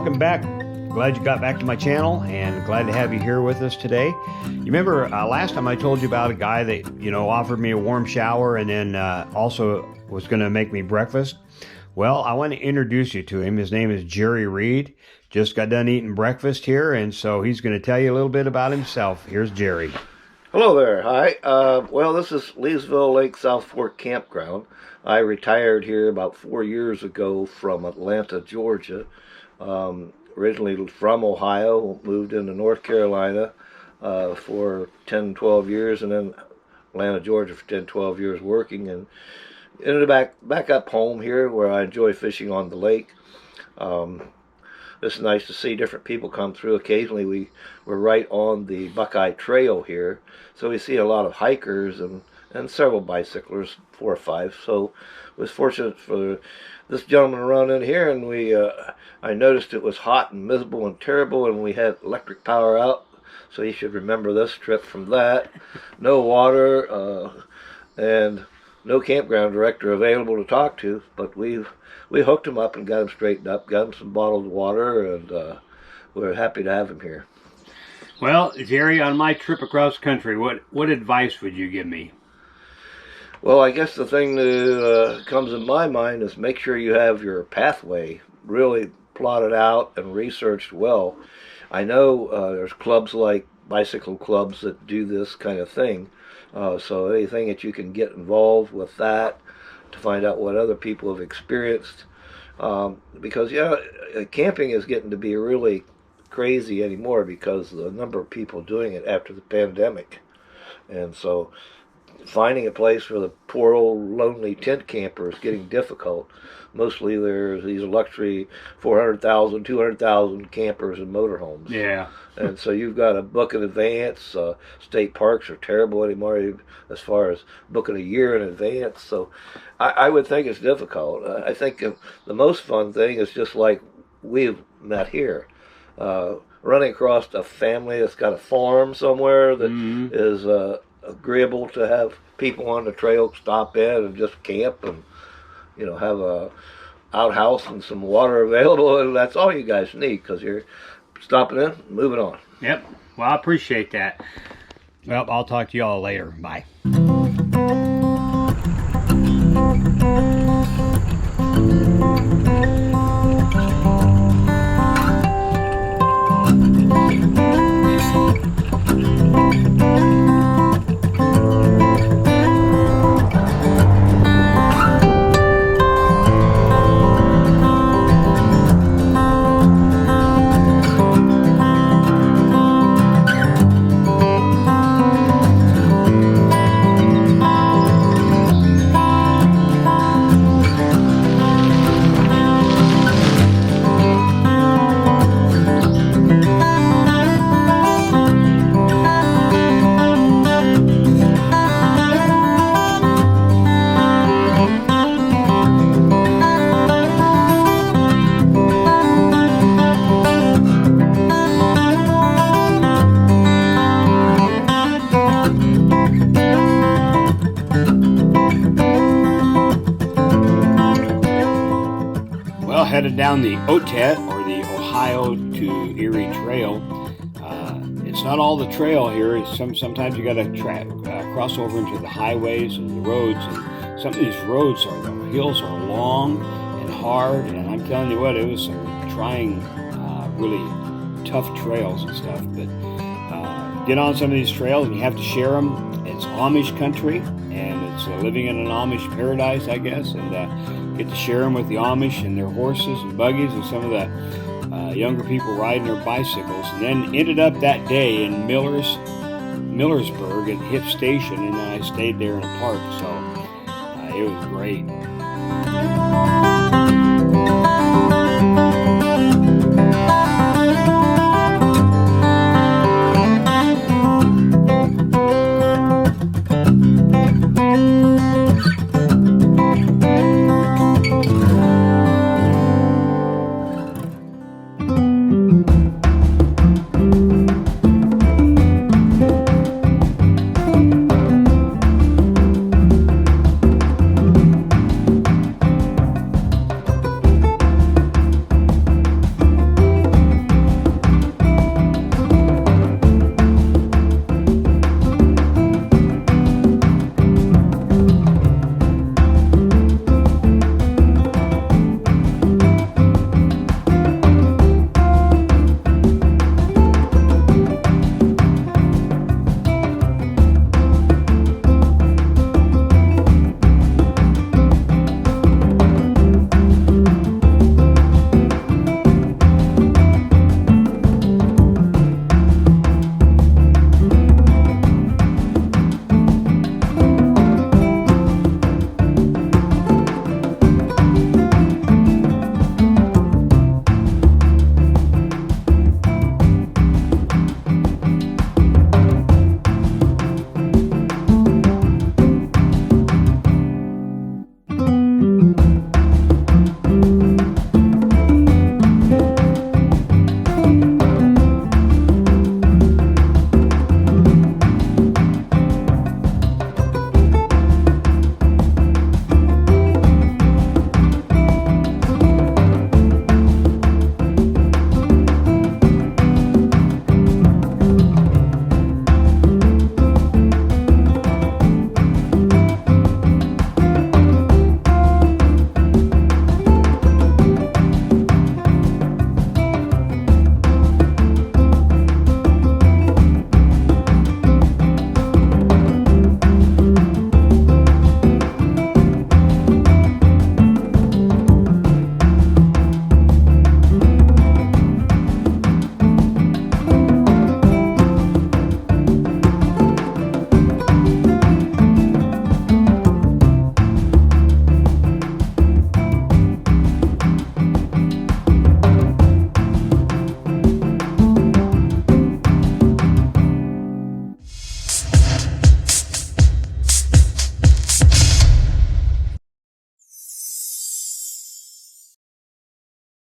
welcome back. Glad you got back to my channel and glad to have you here with us today. You remember last time I told you about a guy that, offered me a warm shower and then also was going to make me breakfast? Well, I want to introduce you to him. His name is Jerry Reed. Just got done eating breakfast here, and so he's going to tell you a little bit about himself. Here's Jerry. Hello there. Hi. Well, this is Leesville Lake South Fork Campground. I retired here about 4 years ago from Atlanta, Georgia. Originally from Ohio, moved into North Carolina for 10, 12 years, and then Atlanta, Georgia for 10, 12 years working, and ended back up home here where I enjoy fishing on the lake. It's nice to see different people come through. Occasionally we're right on the Buckeye Trail here, so we see a lot of hikers and several bicyclers, 4 or 5. So I was fortunate for this gentleman to run in here, and I noticed it was hot and miserable and terrible, and we had electric power out, so you should remember this trip from that. No water, and no campground director available to talk to, but we hooked him up and got him straightened up, got him some bottled water, and we're happy to have him here. Well, Jerry, on my trip across country, what advice would you give me? Well, I guess the thing that comes in my mind is make sure you have your pathway really plotted out and researched well. I know there's clubs like bicycle clubs that do this kind of thing, so anything that you can get involved with that to find out what other people have experienced, because camping is getting to be really crazy anymore because of the number of people doing it after the pandemic, and so finding a place for the poor old lonely tent camper is getting difficult. Mostly there's these luxury 400,000, 200,000 campers and motorhomes. Yeah. And so you've got to book in advance. State parks are terrible anymore as far as booking a year in advance. So I would think it's difficult. I think the most fun thing is just like we've met here. Running across a family that's got a farm somewhere that is agreeable to have people on the trail stop in and just camp and have a outhouse and some water available, and that's all you guys need because you're stopping in, moving on. Yep. Well, I appreciate that. Well, I'll talk to you all later. Bye. Headed down the OTET, or the Ohio to Erie Trail. It's not all the trail here. Sometimes you got to cross over into the highways and the roads. And some of these roads the hills are long and hard. And I'm telling you what, it was some trying, really tough trails and stuff. But get on some of these trails and you have to share them. It's Amish country, and it's living in an Amish paradise, I guess. And get to share them with the Amish and their horses and buggies and some of the younger people riding their bicycles. And then ended up that day in Millersburg at Hip Station, and I stayed there in a park, so it was great.